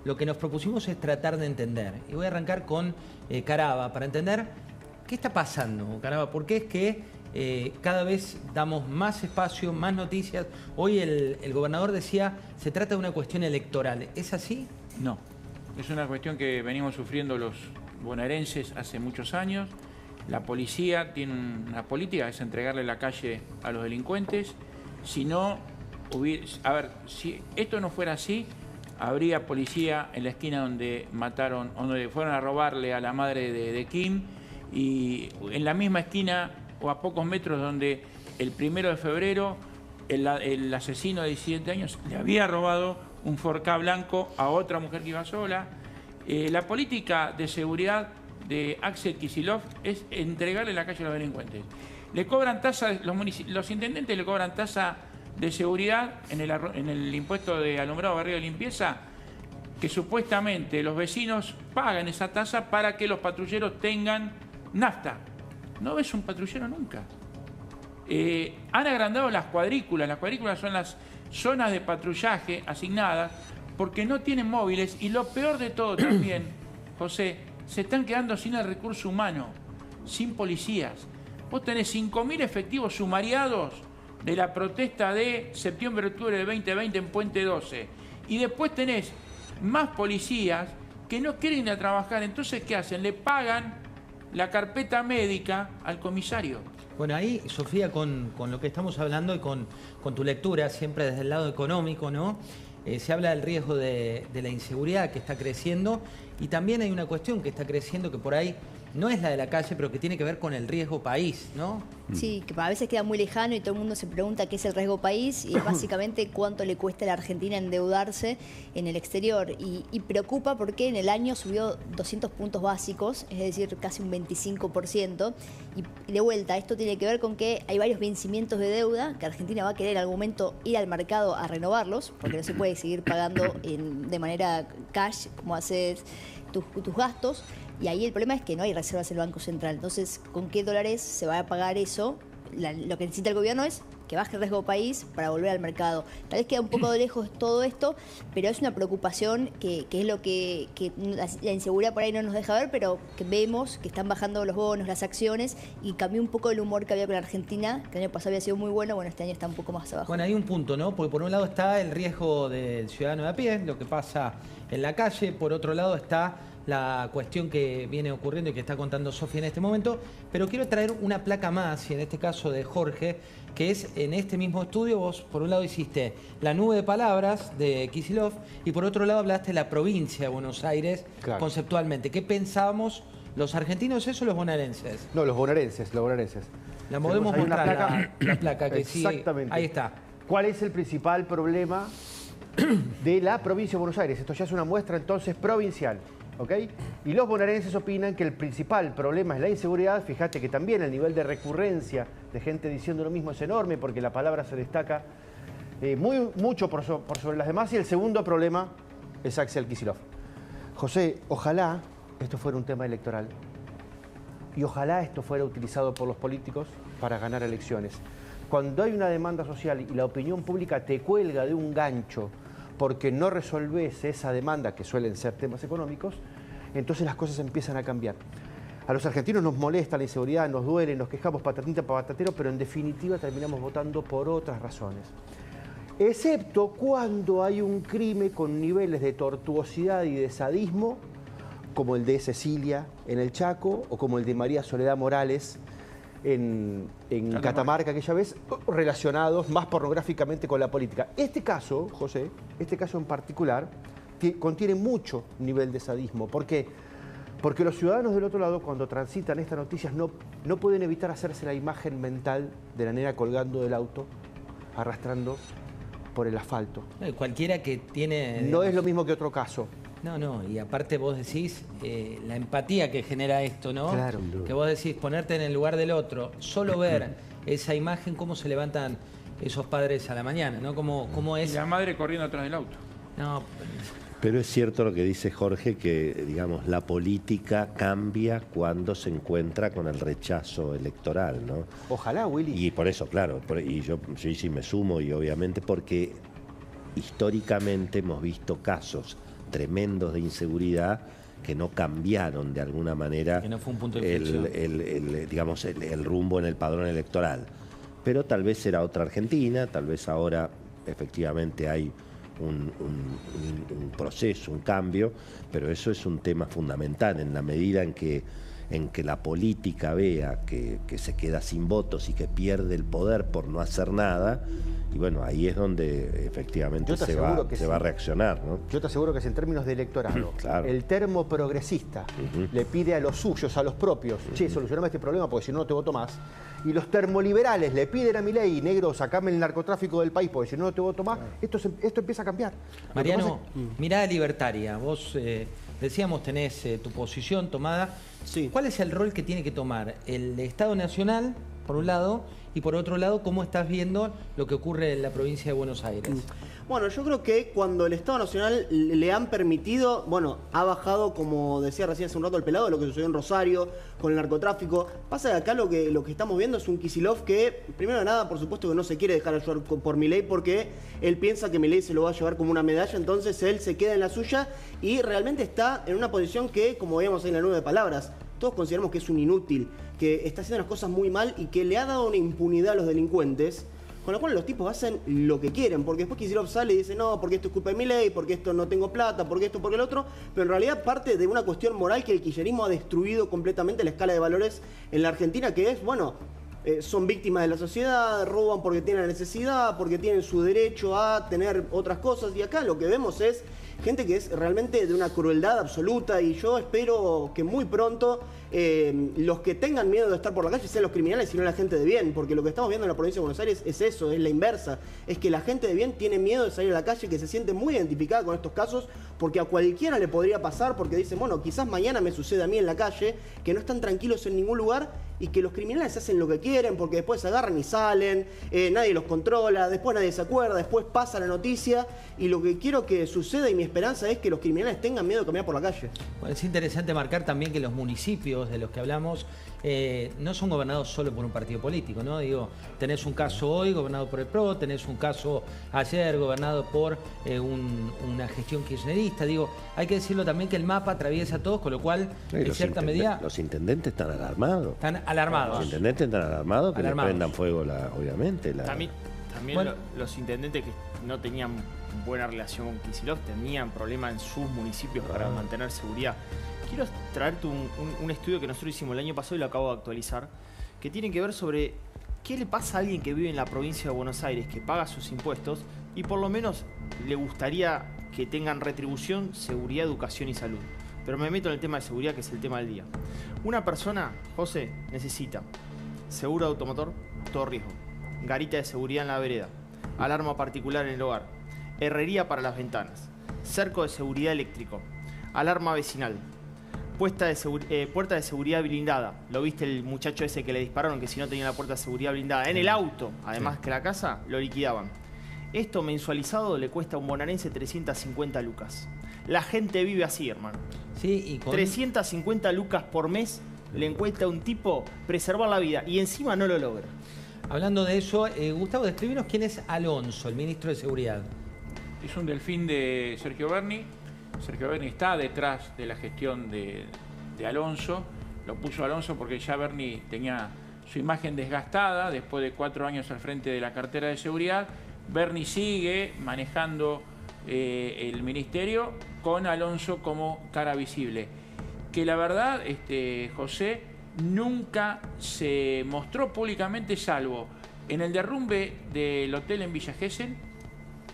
lo que nos propusimos es tratar de entender. Y voy a arrancar con Caraba, para entender qué está pasando, Caraba, por qué es que cada vez damos más espacio, más noticias. Hoy el gobernador decía, se trata de una cuestión electoral. ¿Es así? No, es una cuestión que venimos sufriendo los bonaerenses hace muchos años. La policía tiene una política, es entregarle la calle a los delincuentes. Si no a ver, si esto no fuera así, habría policía en la esquina donde mataron, donde fueron a robarle a la madre de Kim, y en la misma esquina o a pocos metros donde el 1 de febrero el asesino de 17 años le había robado un Ford Ka blanco a otra mujer que iba sola. La política de seguridad de Axel Kicillof es entregarle la calle a los delincuentes. Le cobran tasa, los intendentes le cobran tasa de seguridad en el impuesto de alumbrado, barrido y limpieza, que supuestamente los vecinos pagan esa tasa para que los patrulleros tengan nafta. No ves un patrullero nunca. Han agrandado las cuadrículas son las zonas de patrullaje asignadas porque no tienen móviles, y lo peor de todo también, José, se están quedando sin el recurso humano, sin policías. Vos tenés 5.000 efectivos sumariados de la protesta de septiembre-octubre del 2020 en Puente 12. Y después tenés más policías que no quieren ir a trabajar. Entonces, ¿qué hacen? Le pagan la carpeta médica al comisario. Bueno, ahí, Sofía, con lo que estamos hablando y con tu lectura, siempre desde el lado económico, ¿no? Se habla del riesgo de la inseguridad que está creciendo, y también hay una cuestión que está creciendo que por ahí no es la de la calle, pero que tiene que ver con el riesgo país, ¿no? Sí, que a veces queda muy lejano y todo el mundo se pregunta qué es el riesgo país, y es básicamente cuánto le cuesta a la Argentina endeudarse en el exterior. Y preocupa porque en el año subió 200 puntos básicos, es decir, casi un 25%. Y de vuelta, esto tiene que ver con que hay varios vencimientos de deuda, que Argentina va a querer en algún momento ir al mercado a renovarlos, porque no se puede seguir pagando de manera cash, como haces tus gastos. Y ahí el problema es que no hay reservas en el Banco Central. Entonces, ¿con qué dólares se va a pagar eso? Lo que necesita el gobierno es que baje el riesgo país para volver al mercado. Tal vez queda un poco de lejos todo esto, pero es una preocupación que es lo que la inseguridad por ahí no nos deja ver, pero que vemos que están bajando los bonos, las acciones, y cambió un poco el humor que había con la Argentina, que el año pasado había sido muy bueno, este año está un poco más abajo. Bueno, hay un punto, ¿no? Porque por un lado está el riesgo del ciudadano de a pie, lo que pasa en la calle, por otro lado está la cuestión que viene ocurriendo y que está contando Sofía en este momento, pero quiero traer una placa más, y en este caso de Jorge, que es en este mismo estudio. Vos por un lado hiciste la nube de palabras de Kicillof y por otro lado hablaste de la provincia de Buenos Aires, claro, conceptualmente. ¿Qué pensábamos los argentinos eso o los bonaerenses? No, los bonaerenses. La podemos mostrar, la placa que sí. Exactamente. Ahí está. ¿Cuál es el principal problema de la provincia de Buenos Aires? Esto ya es una muestra entonces provincial. ¿Ok? Y los bonaerenses opinan que el principal problema es la inseguridad. Fíjate que también el nivel de recurrencia de gente diciendo lo mismo es enorme, porque la palabra se destaca mucho por sobre las demás. Y el segundo problema es Axel Kicillof. José, ojalá esto fuera un tema electoral y ojalá esto fuera utilizado por los políticos para ganar elecciones. Cuando hay una demanda social y la opinión pública te cuelga de un gancho porque no resolvés esa demanda, que suelen ser temas económicos, entonces las cosas empiezan a cambiar. A los argentinos nos molesta la inseguridad, nos duele, nos quejamos patatita patatero, pero en definitiva terminamos votando por otras razones. Excepto cuando hay un crimen con niveles de tortuosidad y de sadismo, como el de Cecilia en el Chaco, o como el de María Soledad Morales en Catamarca aquella vez, relacionados más pornográficamente con la política. Este caso, José, este caso en particular, contiene mucho nivel de sadismo. ¿Por qué? Porque los ciudadanos del otro lado, cuando transitan estas noticias, no pueden evitar hacerse la imagen mental de la nena colgando del auto, arrastrando por el asfalto. Cualquiera que tiene... No es lo mismo que otro caso. No, y aparte vos decís la empatía que genera esto, ¿no? Claro. Que vos decís ponerte en el lugar del otro, solo ver esa imagen, cómo se levantan esos padres a la mañana, ¿no? Cómo es... Y la madre corriendo atrás del auto. No. Pero es cierto lo que dice Jorge, que digamos la política cambia cuando se encuentra con el rechazo electoral, ¿no? Ojalá, Willy. Y por eso, claro, y yo sí me sumo, y obviamente porque históricamente hemos visto casos tremendos de inseguridad que no cambiaron de alguna manera que no fue un punto de inflexión. el rumbo en el padrón electoral. Pero tal vez será otra Argentina, tal vez ahora efectivamente hay un proceso, un cambio, pero eso es un tema fundamental en la medida en que la política vea que se queda sin votos y que pierde el poder por no hacer nada, y bueno, ahí es donde efectivamente se va a reaccionar, ¿no? Yo te aseguro que si en términos de electorado, claro, el termo progresista le pide a los suyos, a los propios, che, solucioname este problema porque si no, no te voto más, y los termoliberales le piden a Milei, negro, sacame el narcotráfico del país porque si no, no te voto más, esto empieza a cambiar. Mariano, mirada libertaria, vos decíamos tenés tu posición tomada. Sí. ¿Cuál es el rol que tiene que tomar el Estado Nacional, por un lado, y por otro lado, cómo estás viendo lo que ocurre en la provincia de Buenos Aires? Bueno, yo creo que cuando el Estado Nacional le han permitido, bueno, ha bajado, como decía recién hace un rato el pelado, lo que sucedió en Rosario con el narcotráfico. Pasa que acá lo que estamos viendo es un Kicillof que, primero de nada, por supuesto que no se quiere dejar ayudar por Milei porque él piensa que Milei se lo va a llevar como una medalla, entonces él se queda en la suya y realmente está en una posición que, como veíamos ahí en la nube de palabras, todos consideramos que es un inútil, que está haciendo las cosas muy mal y que le ha dado una impunidad a los delincuentes, con lo cual los tipos hacen lo que quieren, porque después Kicillof sale y dice, no, porque esto es culpa de Milei, porque esto no tengo plata, porque esto, porque el otro, pero en realidad parte de una cuestión moral que el kirchnerismo ha destruido completamente la escala de valores en la Argentina, que es, bueno, son víctimas de la sociedad, roban porque tienen la necesidad, porque tienen su derecho a tener otras cosas, y acá lo que vemos es gente que es realmente de una crueldad absoluta, y yo espero que muy pronto los que tengan miedo de estar por la calle sean los criminales y no la gente de bien, porque lo que estamos viendo en la provincia de Buenos Aires es eso, es la inversa, es que la gente de bien tiene miedo de salir a la calle, que se siente muy identificada con estos casos, porque a cualquiera le podría pasar, porque dicen, bueno, quizás mañana me sucede a mí en la calle, que no están tranquilos en ningún lugar y que los criminales hacen lo que quieren, porque después se agarran y salen, nadie los controla, después nadie se acuerda, después pasa la noticia, y lo que quiero que suceda y mi esperanza es que los criminales tengan miedo de caminar por la calle. Bueno, es interesante marcar también que los municipios de los que hablamos no son gobernados solo por un partido político, ¿no? Digo, tenés un caso hoy gobernado por el PRO, tenés un caso ayer gobernado por una gestión kirchnerista. Digo, hay que decirlo también que el mapa atraviesa a todos, con lo cual, en cierta medida... Los intendentes están alarmados. Están alarmados. Los intendentes están alarmados, que les prendan fuego, obviamente. También bueno, los intendentes que no tenían buena relación con Kicillof tenían problemas en sus municipios para mantener seguridad. Quiero traerte un estudio que nosotros hicimos el año pasado y lo acabo de actualizar, que tiene que ver sobre qué le pasa a alguien que vive en la provincia de Buenos Aires, que paga sus impuestos y por lo menos le gustaría que tengan retribución, seguridad, educación y salud. Pero me meto en el tema de seguridad, que es el tema del día. Una persona, José, necesita seguro de automotor, todo riesgo, garita de seguridad en la vereda, alarma particular en el hogar, herrería para las ventanas, cerco de seguridad eléctrico, alarma vecinal, puerta de seguridad blindada. ¿Lo viste el muchacho ese que le dispararon, que si no tenía la puerta de seguridad blindada en el auto, además que la casa, lo liquidaban? Esto mensualizado le cuesta a un bonaerense 350 lucas. La gente vive así, hermano. Sí, y con 350 lucas por mes le cuesta a un tipo preservar la vida y encima no lo logra. Hablando de eso, Gustavo, describinos quién es Alonso, el ministro de Seguridad. Es un delfín de Sergio Berni. Sergio Berni está detrás de la gestión de Alonso. Lo puso Alonso porque ya Berni tenía su imagen desgastada después de 4 años al frente de la cartera de seguridad. Berni sigue manejando el ministerio con Alonso como cara visible. Que la verdad, José, nunca se mostró públicamente, salvo en el derrumbe del hotel en Villa Gesell.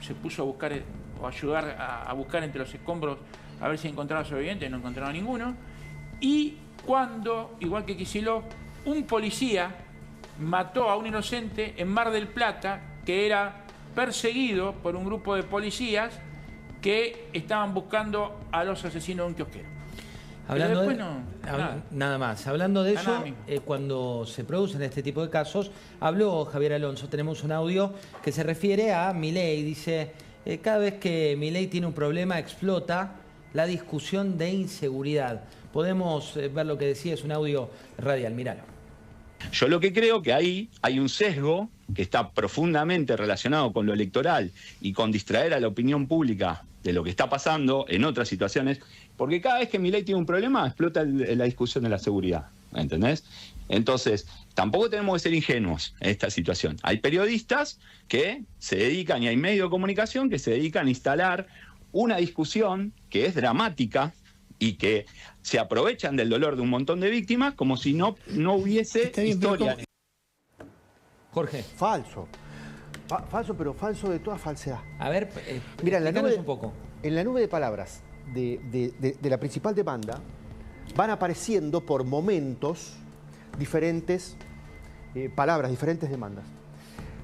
Se puso a buscar o ayudar a buscar entre los escombros a ver si encontraba sobrevivientes, no encontraba ninguno. Y cuando, igual que Kicillof, un policía mató a un inocente en Mar del Plata, que era perseguido por un grupo de policías que estaban buscando a los asesinos de un kiosquero. Hablando después nada más. Hablando de eso, cuando se producen este tipo de casos, habló Javier Alonso. Tenemos un audio que se refiere a Milei. Dice, cada vez que Milei tiene un problema, explota la discusión de inseguridad. Podemos ver lo que decía, es un audio radial. Míralo. Yo lo que creo que ahí hay un sesgo que está profundamente relacionado con lo electoral y con distraer a la opinión pública de lo que está pasando en otras situaciones, porque cada vez que Milei tiene un problema explota la discusión de la seguridad, ¿entendés? Entonces, tampoco tenemos que ser ingenuos en esta situación. Hay periodistas que se dedican, y hay medios de comunicación que se dedican a instalar una discusión que es dramática y que se aprovechan del dolor de un montón de víctimas como si no hubiese historia. Jorge. Falso. Falso, pero falso de toda falsedad. A ver, mira, un poco. En la nube de palabras de la principal demanda van apareciendo por momentos diferentes palabras, diferentes demandas.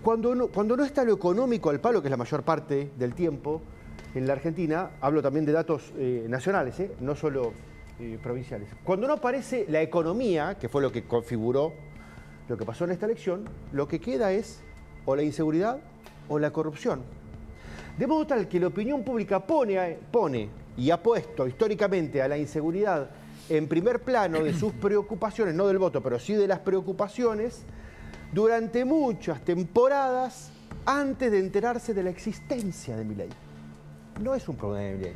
Cuando no está lo económico al palo, que es la mayor parte del tiempo en la Argentina, hablo también de datos nacionales, no solo provinciales. Cuando no aparece la economía, que fue lo que configuró lo que pasó en esta elección, lo que queda es o la inseguridad o la corrupción. De modo tal que la opinión pública pone y ha puesto históricamente a la inseguridad en primer plano de sus preocupaciones, no del voto, pero sí de las preocupaciones, durante muchas temporadas antes de enterarse de la existencia de Milei. No es un problema de Milei.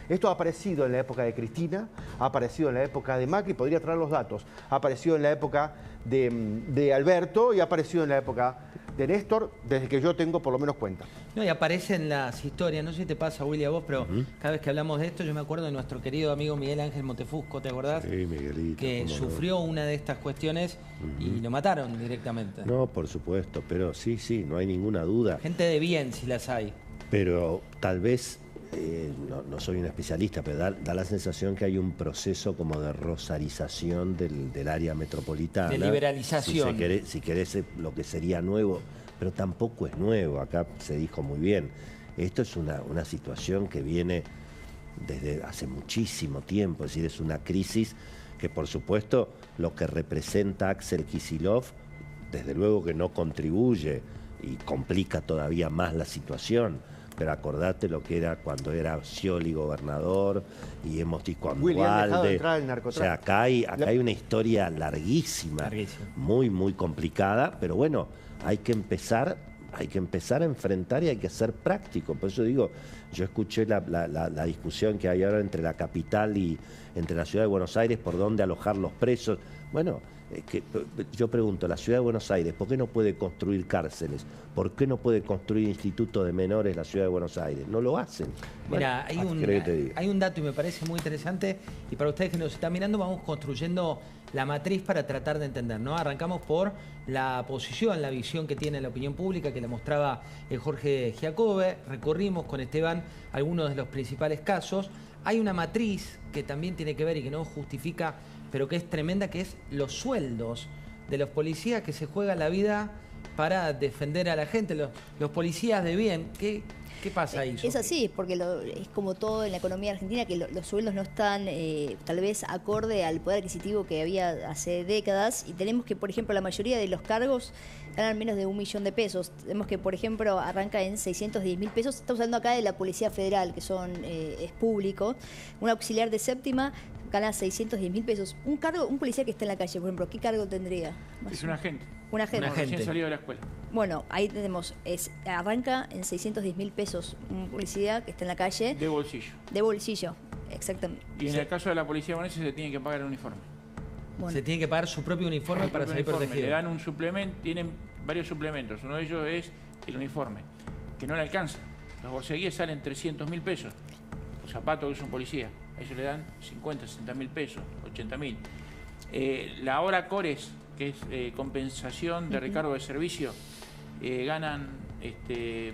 Esto ha aparecido en la época de Cristina, ha aparecido en la época de Macri, podría traer los datos, ha aparecido en la época de Alberto y ha aparecido en la época de Néstor, desde que yo tengo por lo menos cuenta. No, y aparecen las historias, no sé si te pasa, Willy, a vos, pero cada vez que hablamos de esto, yo me acuerdo de nuestro querido amigo Miguel Ángel Montefusco, ¿te acordás? Sí, Miguelito. Que sufrió una de estas cuestiones y lo mataron directamente. No, por supuesto, pero sí, no hay ninguna duda. Gente de bien, si las hay. Pero tal vez, no soy un especialista, pero da la sensación que hay un proceso como de rosarización del área metropolitana. De liberalización. Si querés lo que sería nuevo, pero tampoco es nuevo, acá se dijo muy bien. Esto es una situación que viene desde hace muchísimo tiempo, es decir, es una crisis que por supuesto lo que representa Axel Kicillof, desde luego que no contribuye y complica todavía más la situación. Pero acordate lo que era cuando era Scioli gobernador y hemos dicho cuando Duhalde. O sea, acá hay una historia larguísima, muy complicada, pero bueno, hay que empezar a enfrentar y hay que ser práctico. Por eso digo, yo escuché la discusión que hay ahora entre la capital y entre la ciudad de Buenos Aires por dónde alojar los presos. Bueno, yo pregunto, la ciudad de Buenos Aires, ¿por qué no puede construir cárceles? ¿Por qué no puede construir institutos de menores la ciudad de Buenos Aires? No lo hacen. Mira, hay un dato y me parece muy interesante, y para ustedes que nos están mirando vamos construyendo la matriz para tratar de entender, ¿no? Arrancamos por la posición, la visión que tiene la opinión pública, que la mostraba Jorge Giacobbe, recorrimos con Esteban algunos de los principales casos. Hay una matriz que también tiene que ver y que no justifica, pero que es tremenda, que es los sueldos de los policías que se juegan la vida para defender a la gente, los policías de bien. ¿Qué pasa ahí? Es así, porque es como todo en la economía argentina, que los sueldos no están tal vez acorde al poder adquisitivo que había hace décadas, y tenemos que, por ejemplo, la mayoría de los cargos ganan menos de 1 millón de pesos. Tenemos que, por ejemplo, arranca en 610.000 pesos. Estamos hablando acá de la Policía Federal, que es público. Un auxiliar de séptima gana 610.000 pesos. Un policía que está en la calle, por ejemplo, ¿qué cargo tendría? Es un agente. Un agente. Recién salido de la escuela. Bueno, ahí tenemos, arranca en 610.000 pesos un policía que está en la calle. De bolsillo. De bolsillo, exactamente. Y en el caso de la policía bonaerense se tiene que pagar el uniforme. Bueno. Se tiene que pagar su propio uniforme para salir protegido. Le dan un suplemento, tienen varios suplementos. Uno de ellos es el uniforme, que no le alcanza. Los borseguíes salen 300.000 pesos. Los zapatos que usa un policía, a ellos le dan 50, 60.000 pesos, 80.000. La hora Cores, que es compensación de recargo de servicio, ganan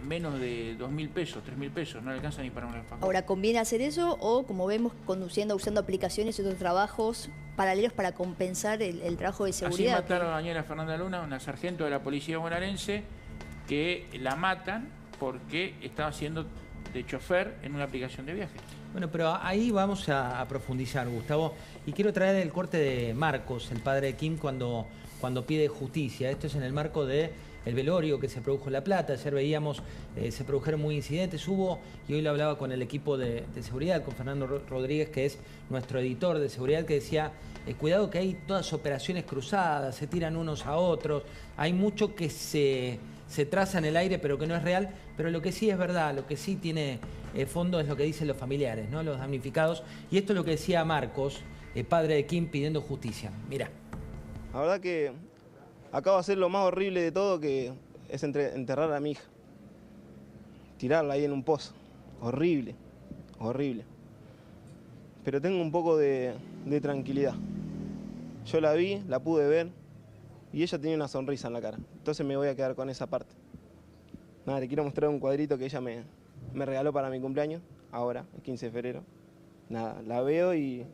menos de 2.000 pesos, 3.000 pesos, no le alcanza ni para un alfajor. Ahora, ¿conviene hacer eso o, como vemos, usando aplicaciones y otros trabajos paralelos para compensar el trabajo de seguridad? Así mataron a Daniela Fernanda Luna, una sargento de la policía bonaerense, que la matan porque estaba haciendo de chofer en una aplicación de viaje. Bueno, pero ahí vamos a profundizar, Gustavo. Y quiero traer el corte de Marcos, el padre de Kim, cuando pide justicia. Esto es en el marco del velorio que se produjo en La Plata. Ayer veíamos, se produjeron muy incidentes, y hoy lo hablaba con el equipo de seguridad, con Fernando Rodríguez, que es nuestro editor de seguridad, que decía, cuidado que hay todas operaciones cruzadas, se tiran unos a otros, hay mucho que se se traza en el aire pero que no es real, pero lo que sí es verdad, lo que sí tiene fondo es lo que dicen los familiares, ¿no? Los damnificados. Y esto es lo que decía Marcos, padre de Kim, pidiendo justicia. Mirá. La verdad que acabo de hacer lo más horrible de todo, que es enterrar a mi hija. Tirarla ahí en un pozo. Horrible, horrible. Pero tengo un poco de tranquilidad. Yo la vi, la pude ver y ella tenía una sonrisa en la cara. Entonces me voy a quedar con esa parte. Nada, le quiero mostrar un cuadrito que ella me regaló para mi cumpleaños, ahora, el 15 de febrero. Nada, la veo y...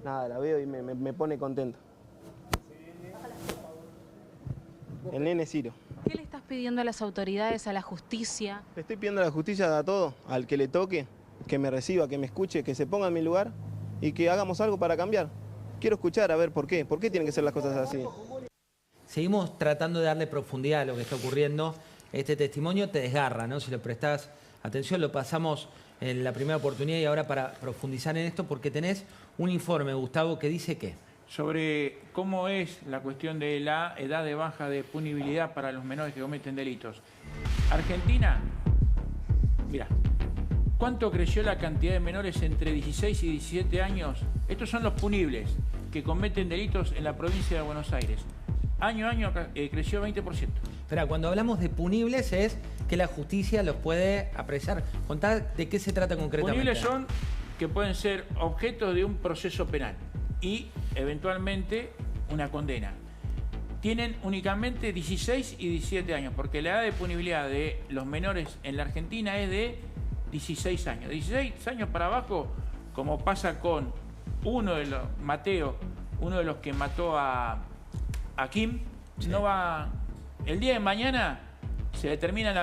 Nada, la veo y me pone contento. El nene Ciro. ¿Qué le estás pidiendo a las autoridades, a la justicia? Le estoy pidiendo a la justicia a todo, al que le toque, que me reciba, que me escuche, que se ponga en mi lugar y que hagamos algo para cambiar. Quiero escuchar a ver por qué tienen que ser las cosas así. Seguimos tratando de darle profundidad a lo que está ocurriendo. Este testimonio te desgarra, ¿no? Si le prestás atención, lo pasamos en la primera oportunidad y ahora para profundizar en esto, porque tenés un informe, Gustavo, que dice que... Sobre cómo es la cuestión de la edad de baja de punibilidad para los menores que cometen delitos. Argentina, mira, ¿cuánto creció la cantidad de menores entre 16 y 17 años? Estos son los punibles que cometen delitos en la provincia de Buenos Aires. Año a año creció 20%. Espera, cuando hablamos de punibles es que la justicia los puede apreciar. Contá de qué se trata concretamente. Punibles son que pueden ser objetos de un proceso penal y eventualmente una condena. Tienen únicamente 16 y 17 años, porque la edad de punibilidad de los menores en la Argentina es de 16 años. 16 años para abajo, como pasa con Mateo, uno de los que mató a Kim, sí. No va... El día de mañana se determina la